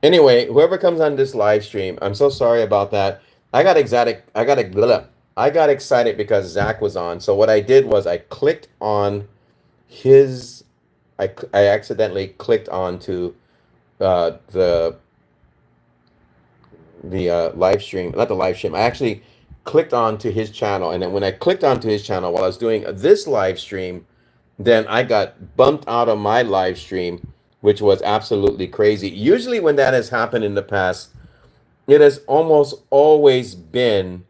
Anyway, whoever comes on this live stream, I'm so sorry about that. I got excited. I got excited because Zach was on. So what I did was I clicked on his. I accidentally clicked onto the live stream, not the live stream. I actually clicked onto his channel, and then when I clicked onto his channel while I was doing this live stream, then I got bumped out of my live stream, which was absolutely crazy. Usually, when that has happened in the past, it has almost always been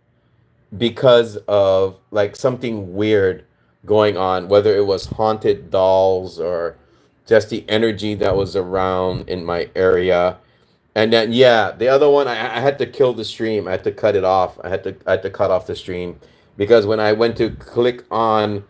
because of like something weird going on, whether it was haunted dolls or just the energy that was around in my area. And then yeah, the other one I had to kill the stream. I had to cut it off. I had to cut off the stream because when I went to click on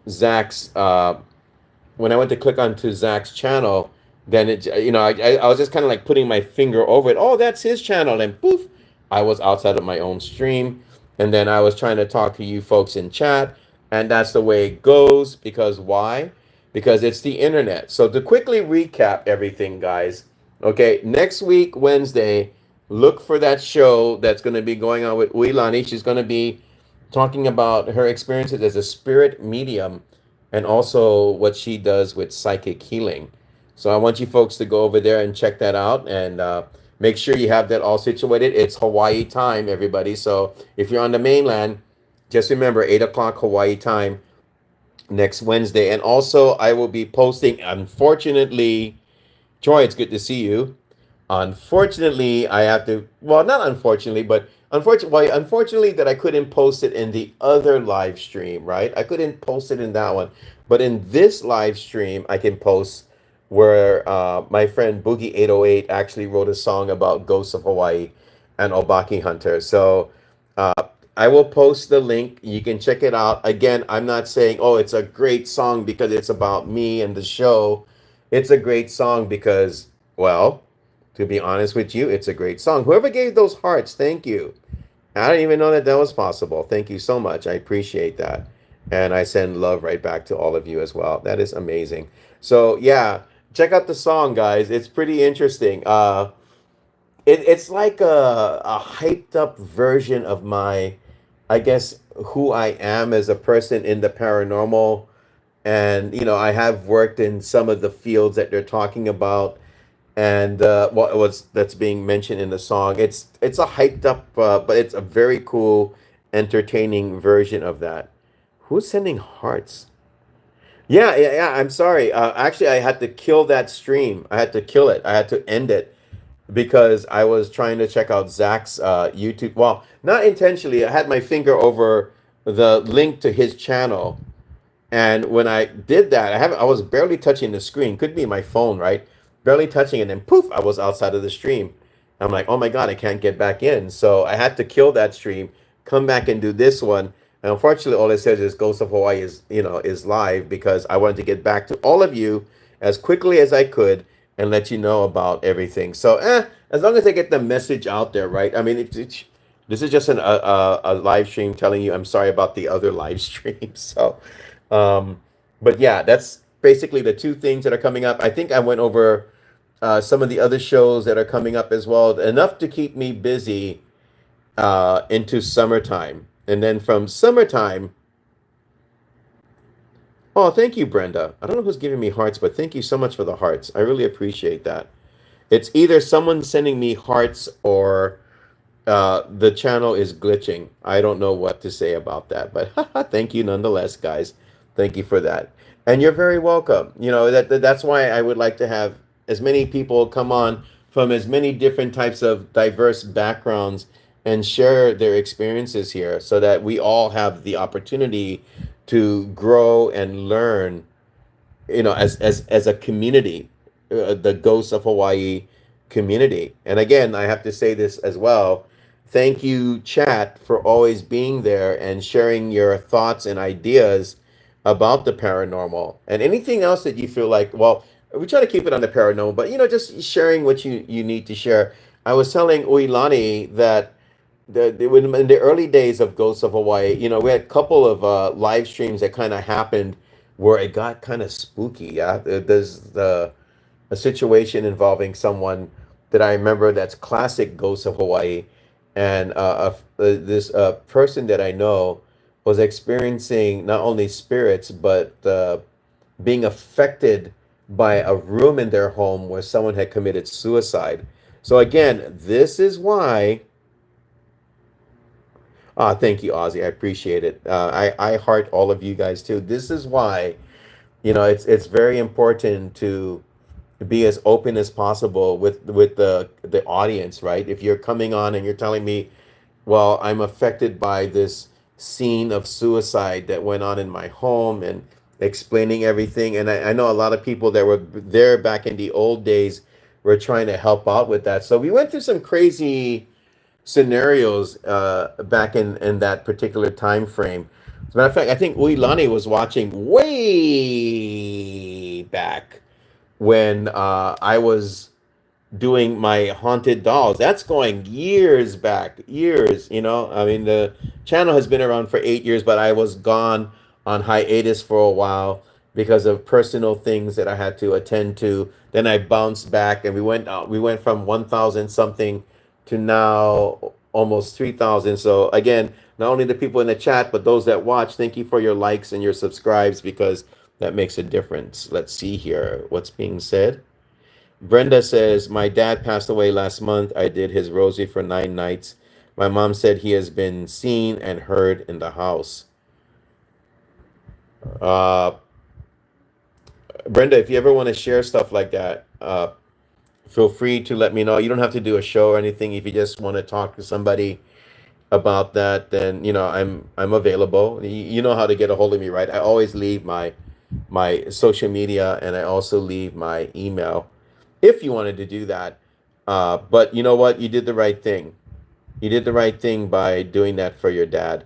Zach's when I went to click onto Zach's channel, then I was just kind of like putting my finger over it. Oh, that's his channel, and poof, I was outside of my own stream, and then I was trying to talk to you folks in chat, and that's the way it goes. Because why? Because it's the internet. So to quickly recap everything, guys. Okay, next week Wednesday, look for that show that's going to be going on with Uilani. She's going to be talking about her experiences as a spirit medium and also what she does with psychic healing. So I want you folks to go over there and check that out and make sure you have that all situated. It's Hawaii time, everybody. So if you're on the mainland, just remember 8 o'clock Hawaii time next Wednesday. And also, I will be posting, unfortunately, Troy, it's good to see you. Unfortunately, I have to. Well, not unfortunately, but unfortunately that I couldn't post it in the other live stream. Right, I couldn't post it in that one, but in this live stream, I can post where my friend Boogie 808 actually wrote a song about ghosts of Hawaii and Obaki Hunter. So I will post the link. You can check it out. Again, I'm not saying, oh, it's a great song because it's about me and the show. It's a great song because, well, to be honest with you, it's a great song. Whoever gave those hearts, thank you. I didn't even know that that was possible. Thank you so much. I appreciate that. And I send love right back to all of you as well. That is amazing. So, yeah, check out the song, guys. It's pretty interesting. It's like a hyped up version of my, I guess, who I am as a person in the paranormal. And, I have worked in some of the fields that they're talking about and what was that's being mentioned in the song. It's a hyped up, but it's a very cool, entertaining version of that. Who's sending hearts? Yeah, yeah, yeah. I'm sorry. Actually, I had to kill that stream. I had to kill it. I had to end it because I was trying to check out Zach's YouTube. Well, not intentionally. I had my finger over the link to his channel, and when I did that, I was barely touching the screen. Could be my phone, right? Barely touching, and then poof, I was outside of the stream. I'm like, oh my god, I can't get back in. So I had to kill that stream, come back and do this one. And unfortunately, all it says is Ghost of Hawaii is live because I wanted to get back to all of you as quickly as I could and let you know about everything. So, as long as I get the message out there, right? I mean, this is just a live stream telling you I'm sorry about the other live streams. So, um, but yeah, that's basically the two things that are coming up. I think I went over some of the other shows that are coming up as well, enough to keep me busy into summertime. And then from summertime, oh, thank you, Brenda. I don't know who's giving me hearts, but thank you so much for the hearts. I really appreciate that. It's either someone sending me hearts or the channel is glitching. I don't know what to say about that, but thank you nonetheless, guys. Thank you for that. And you're very welcome. That's why I would like to have as many people come on from as many different types of diverse backgrounds and share their experiences here so that we all have the opportunity to grow and learn, as a community, the Ghosts of Hawaii community. And again, I have to say this as well. Thank you, chat, for always being there and sharing your thoughts and ideas about the paranormal and anything else that you feel like. Well, we try to keep it on the paranormal, but just sharing what you need to share. I was telling Uilani that in the early days of Ghosts of Hawaii, we had a couple of live streams that kind of happened where it got kind of spooky. Yeah, there's a situation involving someone that I remember that's classic Ghosts of Hawaii. And this person that I know was experiencing not only spirits, but being affected by a room in their home where someone had committed suicide. So again, this is why. Thank you, Ozzy. I appreciate it. I heart all of you guys too. This is why, it's very important to be as open as possible with the audience, right? If you're coming on and you're telling me, well, I'm affected by this scene of suicide that went on in my home, and explaining everything. And I know a lot of people that were there back in the old days were trying to help out with that. So we went through some crazy scenarios back in that particular time frame. As a matter of fact, I think Uilani was watching way back when I was doing my haunted dolls. That's going years back, years. I mean, the channel has been around for 8 years, but I was gone on hiatus for a while because of personal things that I had to attend to. Then I bounced back, and we went out. We went from 1,000 something to now almost 3,000. So again, not only the people in the chat, but those that watch, thank you for your likes and your subscribes, because that makes a difference. Let's see here what's being said. Brenda says, my dad passed away last month. I did his rosary for 9 nights. My mom said he has been seen and heard in the house. Uh, Brenda, if you ever want to share stuff like that, feel free to let me know. You don't have to do a show or anything. If you just want to talk to somebody about that, then I'm available. You know how to get a hold of me, right? I always leave my social media, and I also leave my email if you wanted to do that. But you know what? You did the right thing. You did the right thing by doing that for your dad.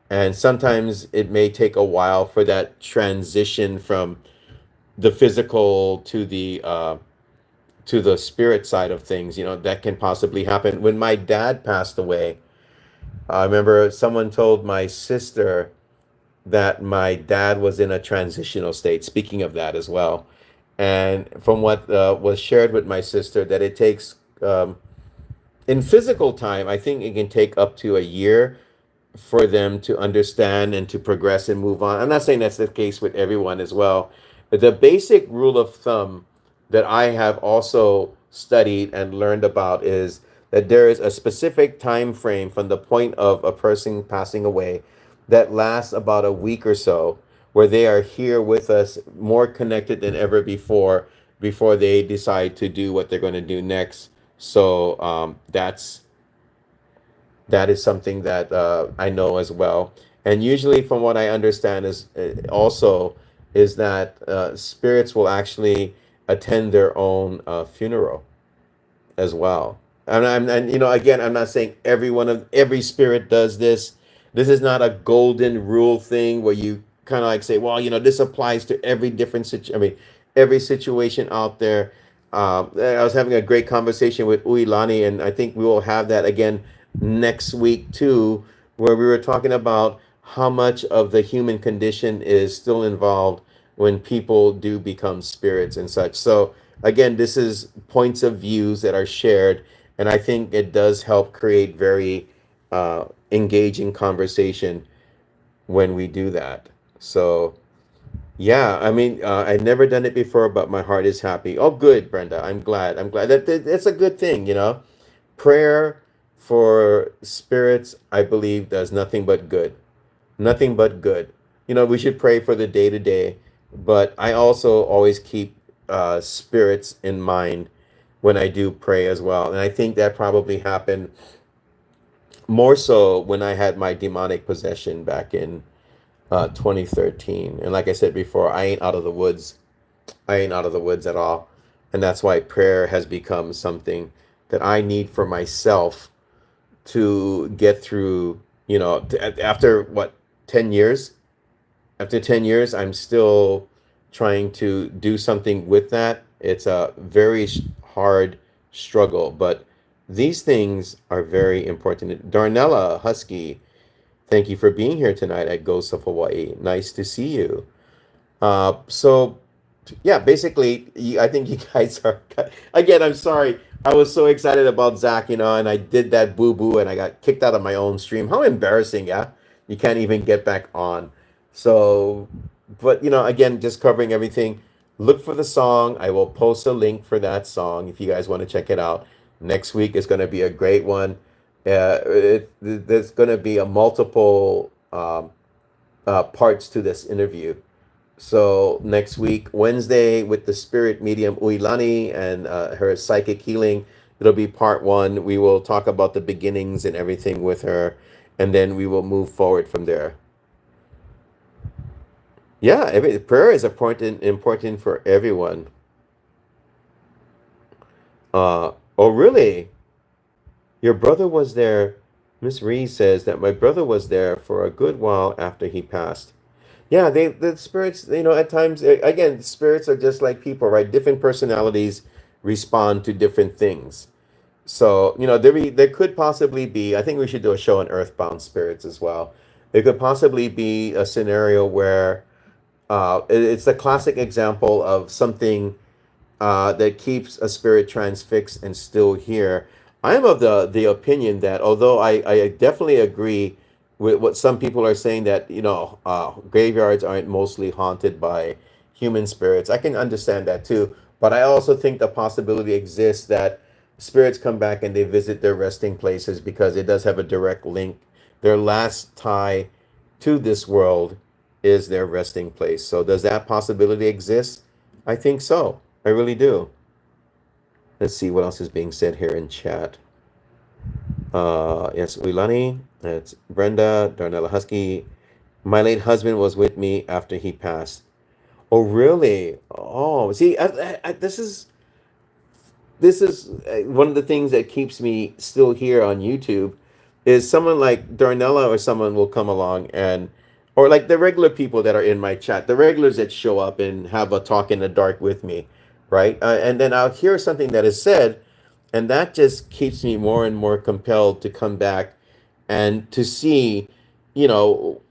And sometimes it may take a while for that transition from the physical to the spirit side of things. That can possibly happen. When my dad passed away, I remember someone told my sister that my dad was in a transitional state. Speaking of that as well, and from what was shared with my sister, that it takes in physical time, I think it can take up to a year for them to understand and to progress and move on. I'm not saying that's the case with everyone as well, but the basic rule of thumb that I have also studied and learned about is that there is a specific time frame from the point of a person passing away that lasts about a week or so, where they are here with us more connected than ever before they decide to do what they're going to do next. So that is something that I know as well. And usually, from what I understand, is also is that spirits will actually attend their own funeral as well. And again, I'm not saying every spirit does this. This is not a golden rule thing where you kind of like say, well, this applies to every different I mean, every situation out there. I was having a great conversation with Uilani, and I think we will have that again next week too, where we were talking about how much of the human condition is still involved when people do become spirits and such. So again, this is points of views that are shared, and I think it does help create very engaging conversation when we do that. So yeah, I mean, I've never done it before, but my heart is happy. Oh, good, Brenda. I'm glad. I'm glad that's a good thing. Prayer for spirits, I believe, does nothing but good. Nothing but good. We should pray for the day to day, but I also always keep spirits in mind when I do pray as well. And I think that probably happened more so when I had my demonic possession back in 2013. And like I said before, I ain't out of the woods. I ain't out of the woods at all. And that's why prayer has become something that I need for myself to get through, after what, 10 years? After 10 years, I'm still trying to do something with that. It's a very hard struggle, but these things are very important. Darnella Husky, thank you for being here tonight at Ghosts of Hawaii. Nice to see you. So Yeah, basically, I think you guys are. Again, I'm sorry. I was so excited about Zach, and I did that boo boo and I got kicked out of my own stream. How embarrassing, yeah? You can't even get back on. So, but, again, just covering everything. Look for the song. I will post a link for that song if you guys want to check it out. Next week is going to be a great one. There's going to be a multiple parts to this interview. So next week, Wednesday, with the spirit medium Uilani and her psychic healing, it'll be part one. We will talk about the beginnings and everything with her, and then we will move forward from there. Yeah, prayer is important for everyone. Oh, really? Your brother was there. Miss Reed says that my brother was there for a good while after he passed. Yeah, the spirits, at times again, spirits are just like people, right? Different personalities respond to different things. So, there could possibly be, I think we should do a show on earthbound spirits as well. There could possibly be a scenario where it's a classic example of something that keeps a spirit transfixed and still here. I am of the opinion that although I definitely agree with what some people are saying that graveyards aren't mostly haunted by human spirits. I can understand that too, but I also think the possibility exists that spirits come back and they visit their resting places because it does have a direct link. Their last tie to this world is their resting place. So does that possibility exist? I think so. I really do. Let's see what else is being said here in chat. Yes, Uilani, it's Brenda, Darnella Husky. My late husband was with me after he passed. Oh, really? Oh, see, this is one of the things that keeps me still here on YouTube is someone like Darnella or someone will come along or like the regular people that are in my chat, the regulars that show up and have a talk in the dark with me, right? And then I'll hear something that is said, and that just keeps me more and more compelled to come back and to see, you know,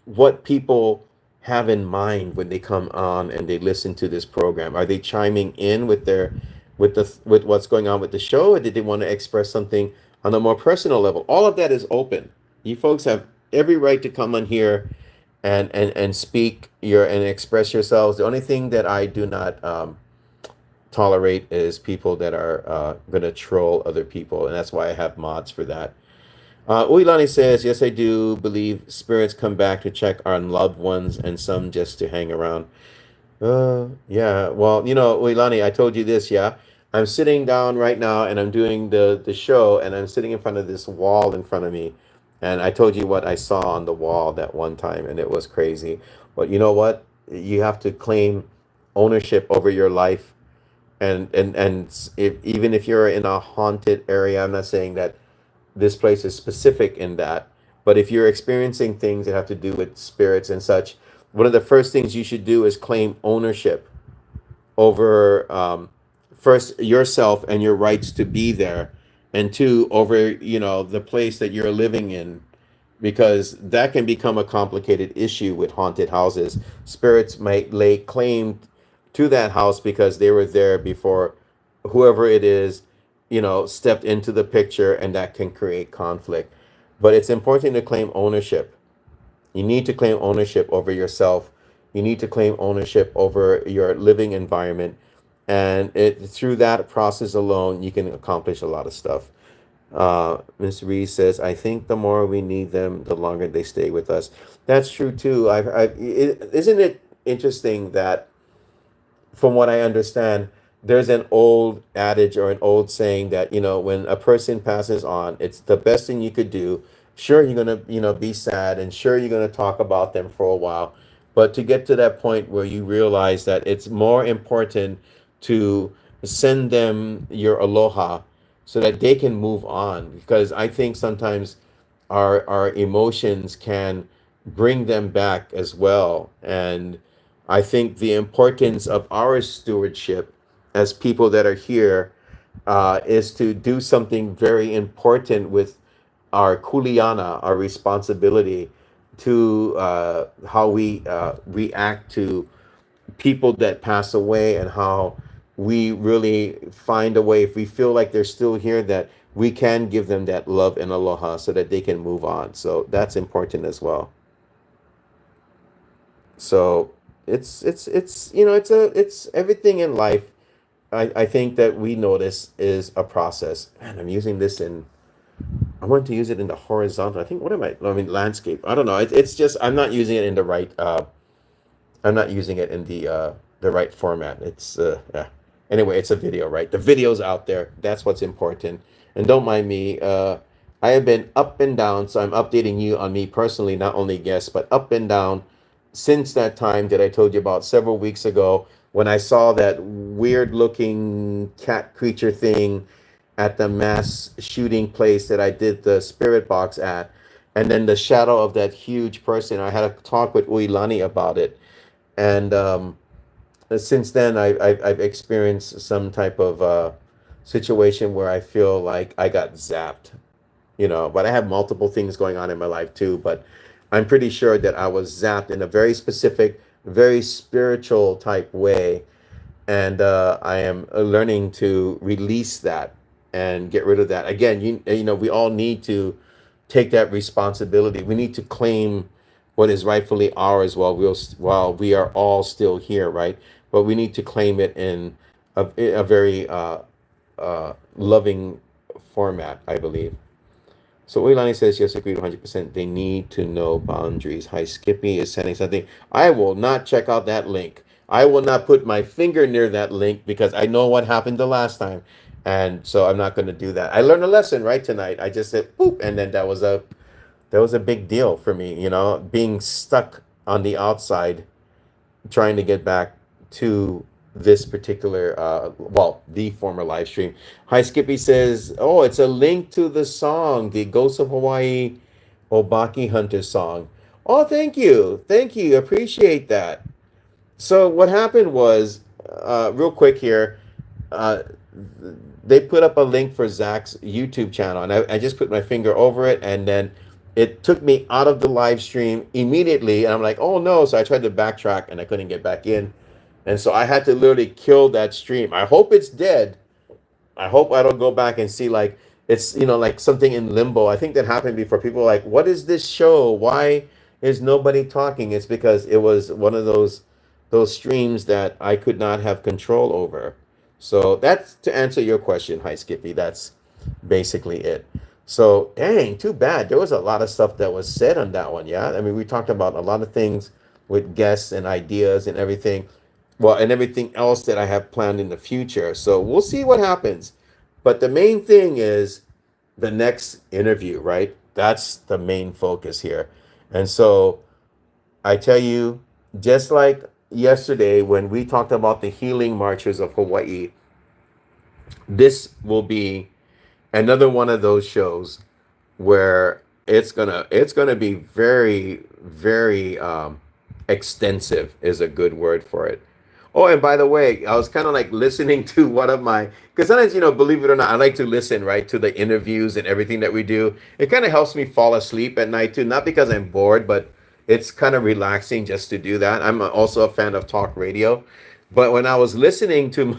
what people have in mind when they come on and they listen to this program. Are they chiming in with what's going on with the show, or did they want to express something on a more personal level? All of that is open. You folks have every right to come on here and speak and express yourselves. The only thing that I do not tolerate is people that are going to troll other people, and that's why I have mods for that. Uilani says, yes, I do believe spirits come back to check on loved ones and some just to hang around. Yeah. Well, Uilani, I told you this, yeah. I'm sitting down right now and I'm doing the show and I'm sitting in front of this wall in front of me. And I told you what I saw on the wall that one time and it was crazy. But you know what? You have to claim ownership over your life and even if you're in a haunted area, I'm not saying that this place is specific in that. But if you're experiencing things that have to do with spirits and such, one of the first things you should do is claim ownership over first yourself and your rights to be there, and two, over the place that you're living in, because that can become a complicated issue with haunted houses. Spirits might lay claim to that house because they were there before whoever it is, stepped into the picture, and that can create conflict. But it's important to claim ownership. You need to claim ownership over yourself. You need to claim ownership over your living environment. And through that process alone, you can accomplish a lot of stuff. Ms. Reed says, I think the more we need them, the longer they stay with us. That's true too. Isn't it interesting that, from what I understand, there's an old adage or an old saying that, when a person passes on, it's the best thing you could do. Sure, you're gonna, be sad, and sure, you're gonna talk about them for a while, but to get to that point where you realize that it's more important to send them your aloha so that they can move on. Because I think sometimes our emotions can bring them back as well. And I think the importance of our stewardship as people that are here is to do something very important with our kuleana, our responsibility to how we react people that pass away and how we really find a way, if we feel like they're still here, that we can give them that love and aloha so that they can move on. So that's important as well. So it's it's everything in life. I think that we notice is a process. Man, I'm using this in I want to use it in the horizontal. I think what am I mean landscape. I don't know. It's just I'm not using it in the right I'm not using it in the right format. It's yeah. Anyway, it's a video, right? The video's out there. That's what's important. And don't mind me. I have been up and down, so I'm updating you on me personally, not only guests, but up and down since that time that I told you about several weeks ago when I saw that weird looking cat creature thing at the mass shooting place that I did the spirit box at. And then the shadow of that huge person. I had a talk with Uilani about it. And since then, I've experienced some type of situation where I feel like I got zapped, but I have multiple things going on in my life too. But I'm pretty sure that I was zapped in a very specific, very spiritual type way. And I am learning to release that and get rid of that. Again, we all need to take that responsibility. We need to claim what is rightfully ours while we are all still here, right? But we need to claim it in a very loving format, I believe. So Oilani says, yes, agreed 100%. They need to know boundaries. Hi, Skippy is sending something. I will not check out that link. I will not put my finger near that link because I know what happened the last time. And so I'm not going to do that. I learned a lesson right tonight. I just said, boop, and then that was a big deal for me, being stuck on the outside trying to get back to this particular the former live stream. Hi Skippy says, oh, it's a link to the song, the Ghost of Hawaii Obaki Hunter song. Oh, thank you, appreciate that. So what happened was, real quick here, uh they put up a link for Zach's YouTube channel, and I just put my finger over it, and then it took me out of the live stream immediately, and I'm like, oh no! So I tried to backtrack, and I couldn't get back in, and so I had to literally kill that stream. I hope it's dead. I hope I don't go back and see like it's like something in limbo. I think that happened before. People were like, what is this show? Why is nobody talking? It's because it was one of those streams that I could not have control over. So that's to answer your question. Hi Skippy. That's basically it. So dang, too bad. There was a lot of stuff that was said on that one. Yeah. I mean, we talked about a lot of things with guests and ideas and everything. Well, and everything else that I have planned in the future. So we'll see what happens. But the main thing is the next interview, right? That's the main focus here. And so I tell you, just like yesterday when we talked about the healing marches of Hawaii, this will be another one of those shows where it's gonna be very very extensive is a good word for it. Oh, and by the way, I was kind of like listening to one of my because sometimes believe it or not, I like to listen right to the interviews and everything that we do. It kind of helps me fall asleep at night too, not because I'm bored, but it's kind of relaxing just to do that. I'm also a fan of talk radio, but when I was listening to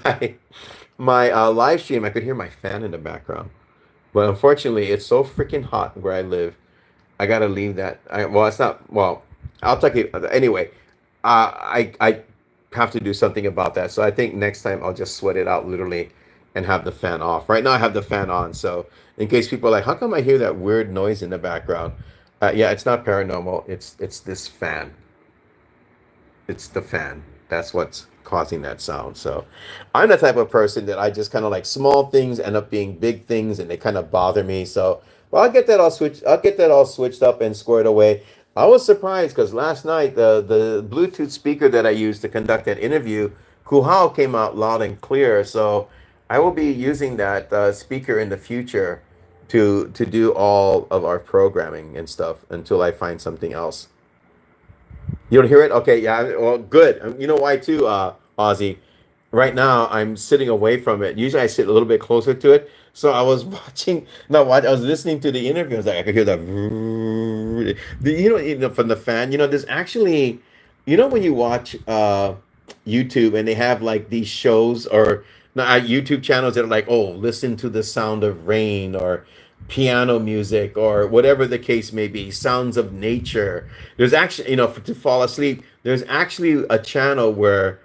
my live stream, I could hear my fan in the background. But unfortunately, it's so freaking hot where I live. I gotta leave that. Well, it's not. Well, I'll talk you anyway. I have to do something about that. So I think next time I'll just sweat it out literally, and have the fan off. Right now I have the fan on. So in case people are like, how come I hear that weird noise in the background? Yeah, it's not paranormal. It's this fan. It's the fan. That's what's causing that sound. So I'm the type of person that I just kind of like small things end up being big things and they kind of bother me. So well, I'll get that all switched up and squared away. I was surprised because last night the Bluetooth speaker that I used to conduct that interview, Kuhao came out loud and clear. So I will be using that speaker in the future to do all of our programming and stuff until I find something else. You don't hear it? Okay, yeah. Well, good. You know why too, Ozzy? Right now, I'm sitting away from it. Usually, I sit a little bit closer to it. So I was watching. No, I was listening to the interview. I was like, I could hear that. From the fan. There's actually, when you watch. YouTube and they have like these shows or not YouTube channels that are like, oh, listen to the sound of rain or piano music or whatever the case may be, sounds of nature. There's actually, to fall asleep, there's actually a channel where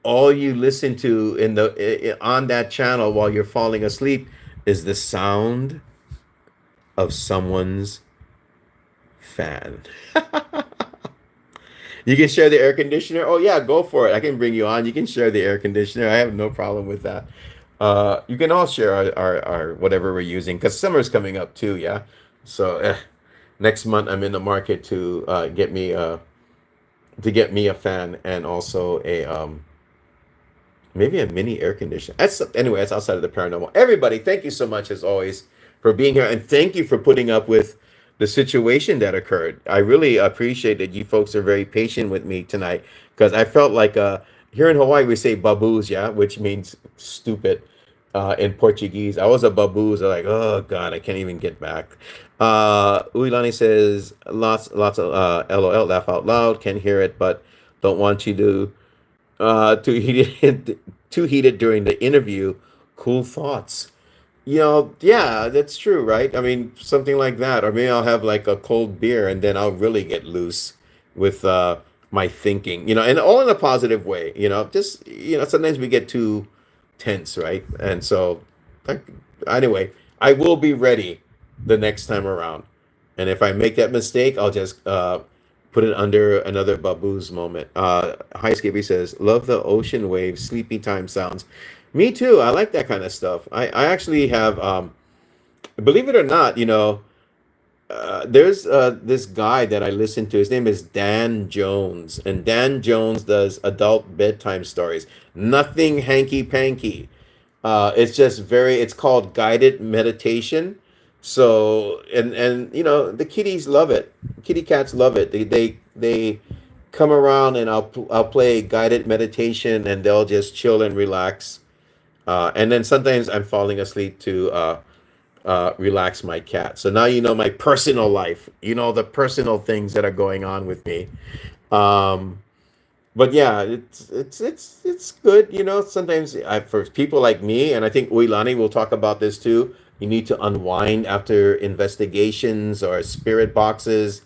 all you listen to on that channel while you're falling asleep is the sound of someone's fan. You can share the air conditioner. Oh yeah, go for it. I can bring you on. You can share the air conditioner. I have no problem with that. You can all share our whatever we're using because summer's coming up too. Yeah. So next month I'm in the market to get me a fan and also a maybe a mini air conditioner. That's anyway. That's outside of the paranormal. Everybody, thank you so much as always for being here, and thank you for putting up with the situation that occurred. I really appreciate that you folks are very patient with me tonight because I felt like here in Hawaii we say baboos, yeah, which means stupid in Portuguese. I was a baboos. I'm like, oh God, I can't even get back. Uilani says lots of LOL, laugh out loud. Can hear it, but don't want you to too heated too heated during the interview. Cool thoughts. Yeah, that's true, right? I mean, something like that, or maybe I'll have like a cold beer and then I'll really get loose with my thinking, and all in a positive way. Just sometimes we get too tense, right? And so, like, anyway, I will be ready the next time around. And if I make that mistake, I'll just put it under another baboos moment. Hi, Skippy says, love the ocean waves, sleepy time sounds. Me too. I like that kind of stuff. I actually have, believe it or not, there's this guy that I listen to. His name is Dan Jones, and Dan Jones does adult bedtime stories. Nothing hanky panky. It's just it's called guided meditation. So and the kitties love it. Kitty cats love it. They come around and I'll play guided meditation and they'll just chill and relax. And then sometimes I'm falling asleep to relax my cat. So now you know my personal life. You know the personal things that are going on with me. Um, but yeah, it's good. Sometimes for people like me, and I think Uilani will talk about this too. You need to unwind after investigations or spirit boxes,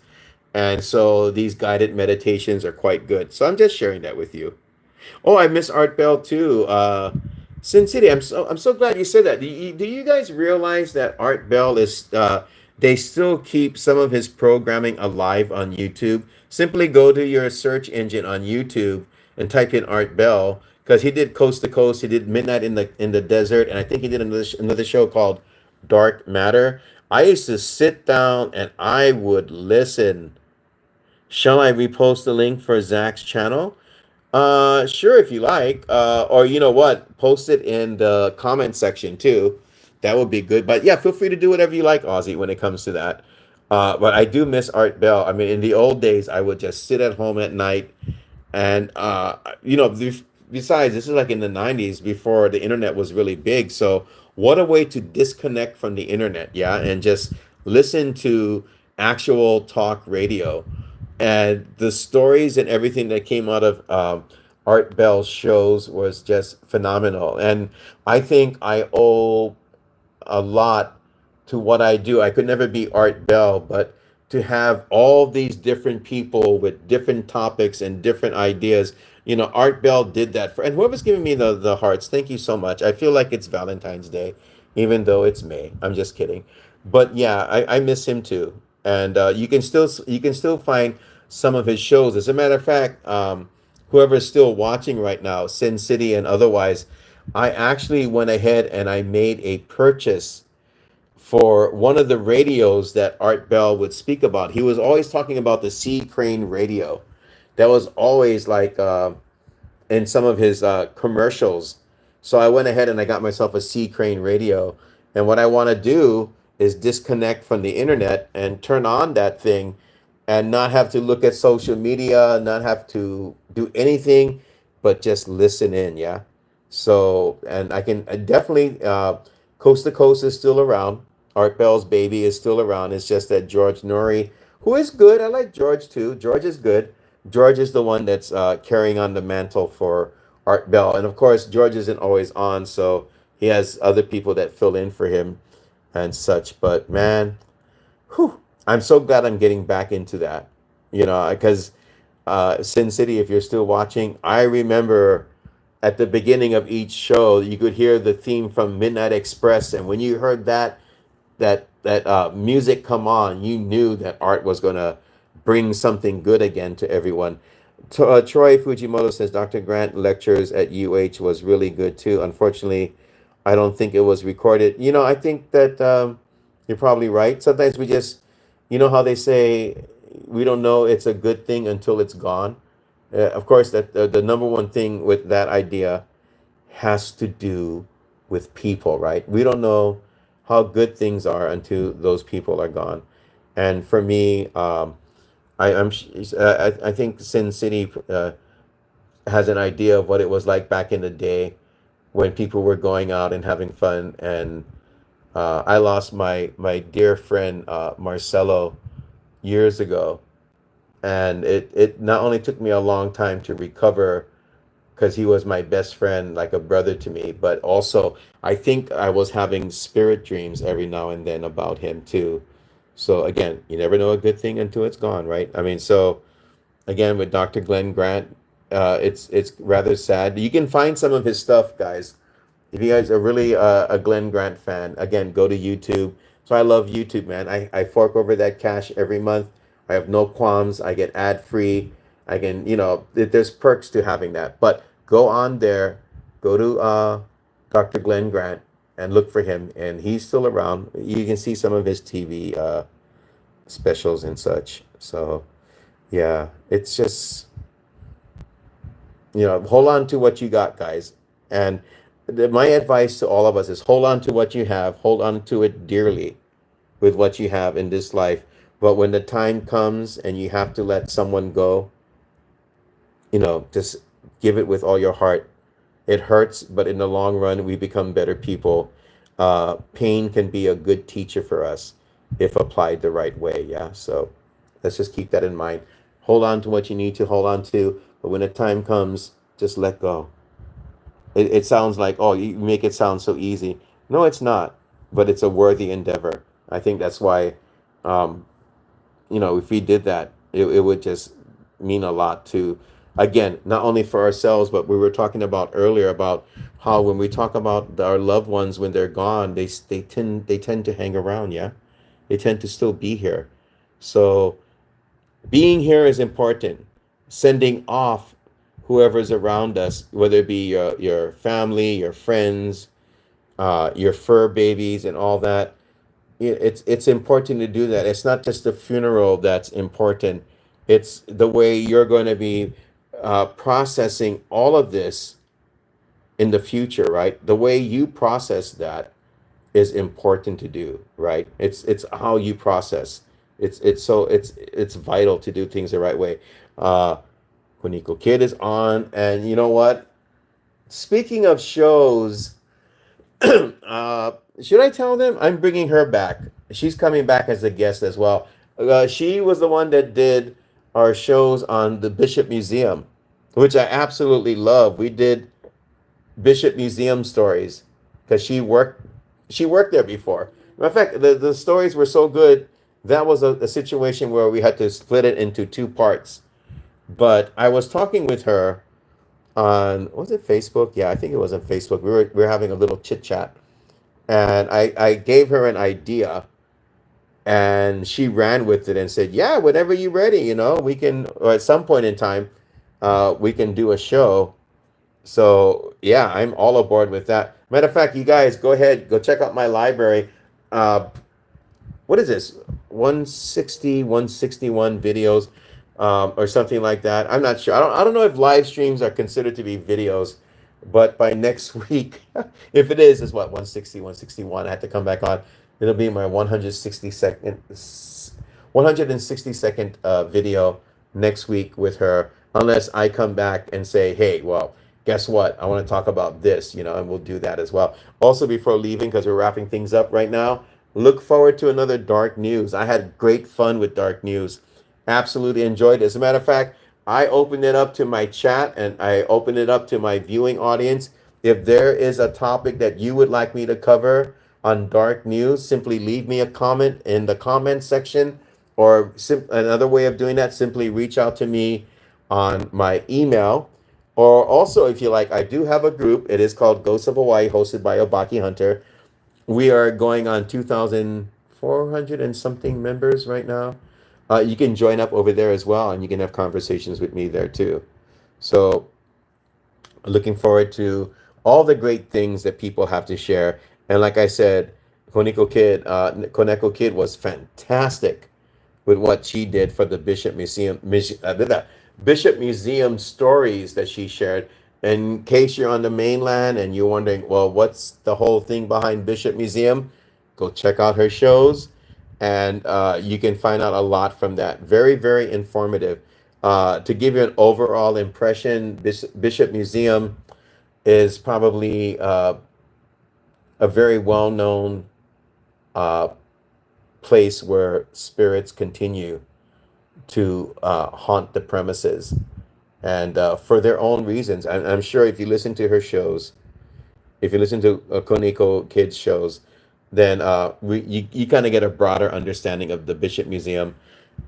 and so these guided meditations are quite good. So I'm just sharing that with you. Oh, I miss Art Bell too. Sin City, I'm so glad you said that. Do you guys realize that Art Bell is they still keep some of his programming alive on YouTube? Simply go to your search engine on YouTube and type in Art Bell because he did Coast to Coast, he did Midnight in the Desert, and I think he did another show called Dark Matter. I used to sit down and I would listen. Shall I repost the link for Zach's channel? Sure, if you like. Or you know what? Post it in the comment section too. That would be good. But yeah, feel free to do whatever you like, Ozzy, when it comes to that. But I do miss Art Bell. I mean, in the old days, I would just sit at home at night and besides, this is like in the 90s before the internet was really big. So what a way to disconnect from the internet, yeah, and just listen to actual talk radio. And the stories and everything that came out of Art Bell's shows was just phenomenal. And I think I owe a lot to what I do. I could never be Art Bell, but to have all these different people with different topics and different ideas, Art Bell did that and whoever's giving me the hearts, thank you so much. I feel like it's Valentine's Day, even though it's May. I'm just kidding. But yeah, I miss him too. And you can still find some of his shows. As a matter of fact, whoever's still watching right now, Sin City and otherwise, I actually went ahead and I made a purchase for one of the radios that Art Bell would speak about. He was always talking about the Sea Crane radio. That was always like in some of his commercials. So I went ahead and I got myself a Sea Crane radio. And what I want to do is disconnect from the internet and turn on that thing and not have to look at social media, not have to do anything, but just listen in. Yeah. So, and I definitely, Coast to Coast is still around. Art Bell's Baby is still around. It's just that George Norrie, who is good, I like George too. George is good, George is the one that's carrying on the mantle for Art Bell, and of course, George isn't always on, so he has other people that fill in for him and such. But man, whew, I'm so glad I'm getting back into that. Because Sin City, if you're still watching, I remember at the beginning of each show, you could hear the theme from Midnight Express, and when you heard that music come on, you knew that Art was gonna bring something good again to everyone. Troy Fujimoto says Dr. Grant lectures at UH was really good too. Unfortunately, I don't think it was recorded. I think that you're probably right. Sometimes we just, how they say, we don't know it's a good thing until it's gone. Of course, that the number one thing with that idea has to do with people, right? We don't know how good things are until those people are gone. And for me, I think Sin City has an idea of what it was like back in the day when people were going out and having fun. And I lost my dear friend Marcelo years ago, and it not only took me a long time to recover because he was my best friend, like a brother to me, but also I think I was having spirit dreams every now and then about him too. So again, you never know a good thing until it's gone, right? I mean, so again with Dr. Glenn Grant, it's rather sad. You can find some of his stuff, guys. If you guys are really a Glenn Grant fan, again, go to YouTube. So I love YouTube, man. I fork over that cash every month. I have no qualms. I get ad free. I can, there's perks to having that. But go on there, go to Dr. Glenn Grant and look for him. And he's still around. You can see some of his TV specials and such. So yeah, it's just, hold on to what you got, guys. And my advice to all of us is hold on to what you have, hold on to it dearly with what you have in this life. But when the time comes and you have to let someone go, just give it with all your heart. It hurts, but in the long run, we become better people. Pain can be a good teacher for us if applied the right way. Yeah. So let's just keep that in mind. Hold on to what you need to hold on to. But when the time comes, just let go. It sounds like, oh, you make it sound so easy. No, it's not, but it's a worthy endeavor. I think that's why, um, if we did that, it would just mean a lot to, again, not only for ourselves, but we were talking about earlier about how when we talk about our loved ones when they're gone, they tend to hang around, yeah, they tend to still be here. So being here is important. Sending off whoever's around us, whether it be your family, your friends, your fur babies, and all that. It's important to do that. It's not just the funeral that's important. It's the way you're going to be processing all of this in the future, right? The way you process that is important to do, right? It's how you process. It's vital to do things the right way. Uh, Kuniko Kid is on, and you know what? Speaking of shows, should I tell them I'm bringing her back? She's coming back as a guest as well. She was the one that did our shows on the Bishop Museum, which I absolutely love. We did Bishop Museum stories because she worked there before. Matter of fact, the stories were so good that was a situation where we had to split it into two parts. But I was talking with her on, was it Facebook? Yeah, I think it was on Facebook. We were having a little chit chat, and I gave her an idea, and she ran with it and said, "Yeah, whenever you're ready, we can, or at some point in time, we can do a show." So yeah, I'm all aboard with that. Matter of fact, you guys go ahead, go check out my library. Uh, what is this? 160, 161 videos, or something like that. I'm not sure. I don't know if live streams are considered to be videos, but by next week, if it is what, 160, 161, I have to come back on. It'll be my 160 second video next week with her, unless I come back and say, hey, well, guess what? I want to talk about this, and we'll do that as well. Also, before leaving, because we're wrapping things up right now, look forward to another Dark News. I had great fun with Dark News. Absolutely enjoyed it. As a matter of fact, I open it up to my chat and I open it up to my viewing audience. If there is a topic that you would like me to cover on Dark News, simply leave me a comment in the comment section, or another way of doing that, simply reach out to me on my email. Or also, if you like, I do have a group. It is called Ghosts of Hawaii, hosted by Obaki Hunter. We are going on 2,400 and something members right now. You can join up over there as well, and you can have conversations with me there too. So, looking forward to all the great things that people have to share. And like I said, Koneko Kid was fantastic with what she did for the Bishop Museum stories that she shared. In case you're on the mainland and you're wondering, well, what's the whole thing behind Bishop Museum? Go check out her shows, and you can find out a lot from that. Very, very informative. To give you an overall impression, Bishop Museum is probably a very well known uh, place where spirits continue to haunt the premises, and for their own reasons. I'm sure if you listen to her shows, if you listen to Koniko Kids shows, then you kind of get a broader understanding of the Bishop Museum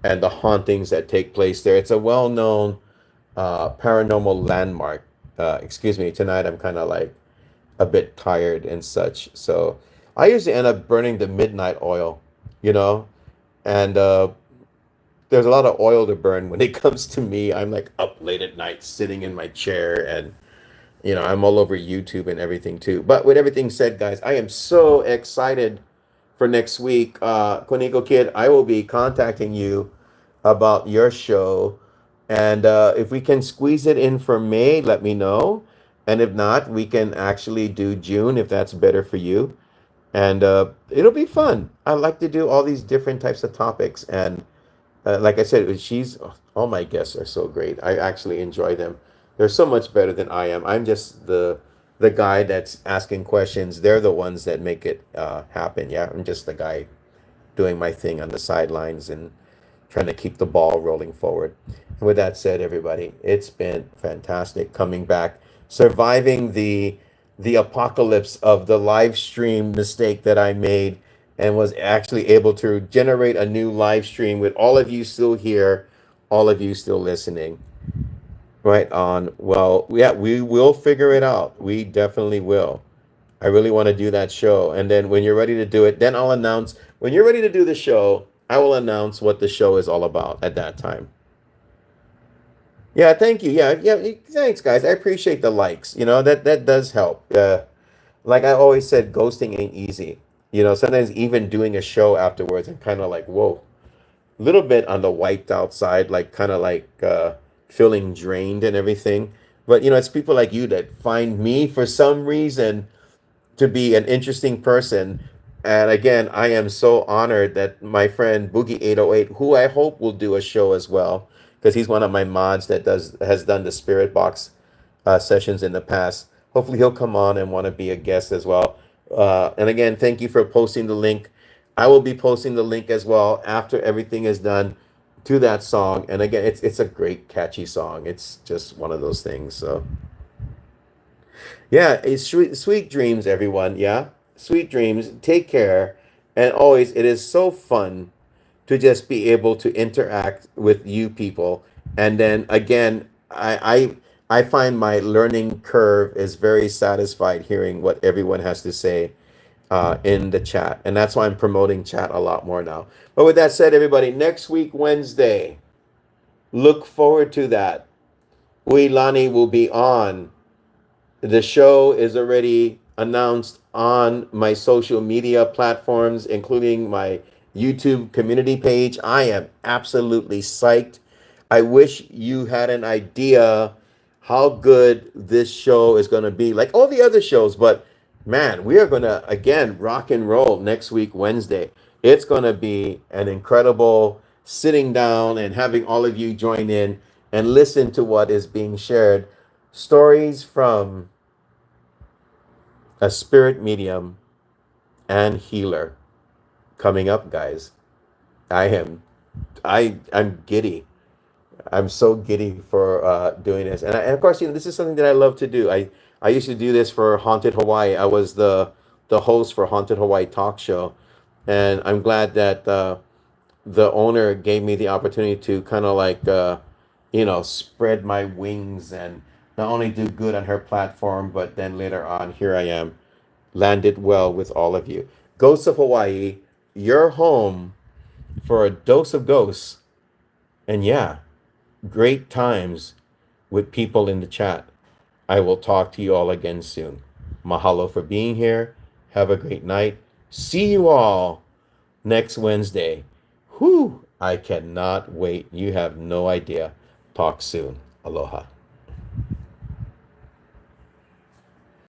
and the hauntings that take place there. It's a well-known paranormal landmark. Excuse me, tonight I'm kind of like a bit tired and such. So I usually end up burning the midnight oil, you know, and there's a lot of oil to burn when it comes to me. I'm like up late at night sitting in my chair, and I'm all over YouTube and everything too. But with everything said, guys, I am so excited for next week. Koniko Kid, I will be contacting you about your show. And if we can squeeze it in for May, let me know. And if not, we can actually do June if that's better for you. And it'll be fun. I like to do all these different types of topics. And like I said, all my guests are so great. I actually enjoy them. They're so much better than I am. I'm just the guy that's asking questions. They're the ones that make it happen. Yeah, I'm just the guy doing my thing on the sidelines and trying to keep the ball rolling forward. And with that said, everybody, it's been fantastic coming back, surviving the apocalypse of the live stream mistake that I made, and was actually able to generate a new live stream with all of you still here, all of you still listening. Right on. Well, yeah, we will figure it out. We definitely will. I really want to do that show. And then when you're ready to do it, then I'll announce. When you're ready to do the show, I will announce what the show is all about at that time. Yeah, thank you. Yeah, yeah, thanks, guys. I appreciate the likes. That does help. Like I always said, ghosting ain't easy. Sometimes even doing a show afterwards, I'm kind of like, whoa, a little bit on the wiped out side, like kind of like feeling drained and everything. But it's people like you that find me for some reason to be an interesting person. And again, I am so honored that my friend Boogie 808, who I hope will do a show as well, because he's one of my mods that has done the Spirit Box sessions in the past. Hopefully, he'll come on and want to be a guest as well. And again, thank you for posting the link. I will be posting the link as well after everything is done to that song. And again, it's a great catchy song. It's just one of those things. So yeah, it's sweet dreams, everyone. Yeah, sweet dreams. Take care, and always it is so fun to just be able to interact with you people. And then again, I find my learning curve is very satisfied hearing what everyone has to say in the chat, and that's why I'm promoting chat a lot more now. But with that said, everybody, next week Wednesday, look forward to that. Uilani will be on. The show is already announced on my social media platforms, including my YouTube community page. I am absolutely psyched. I wish you had an idea how good this show is going to be, like all the other shows. But man, we are going to, again, rock and roll next week, Wednesday. It's going to be an incredible sitting down and having all of you join in and listen to what is being shared. Stories from a spirit medium and healer coming up, guys. I'm giddy. I'm so giddy for doing this, and of course, this is something that I love to do. I used to do this for Haunted Hawaii. I was the host for Haunted Hawaii talk show, and I'm glad that the owner gave me the opportunity to kind of like spread my wings and not only do good on her platform, but then later on, here I am, landed well with all of you. Ghosts of Hawaii, you're home for a dose of ghosts, and yeah, great times with people in the chat. I will talk to you all again soon. Mahalo for being here. Have a great night. See you all next Wednesday. Whew, I cannot wait. You have no idea. Talk soon. Aloha.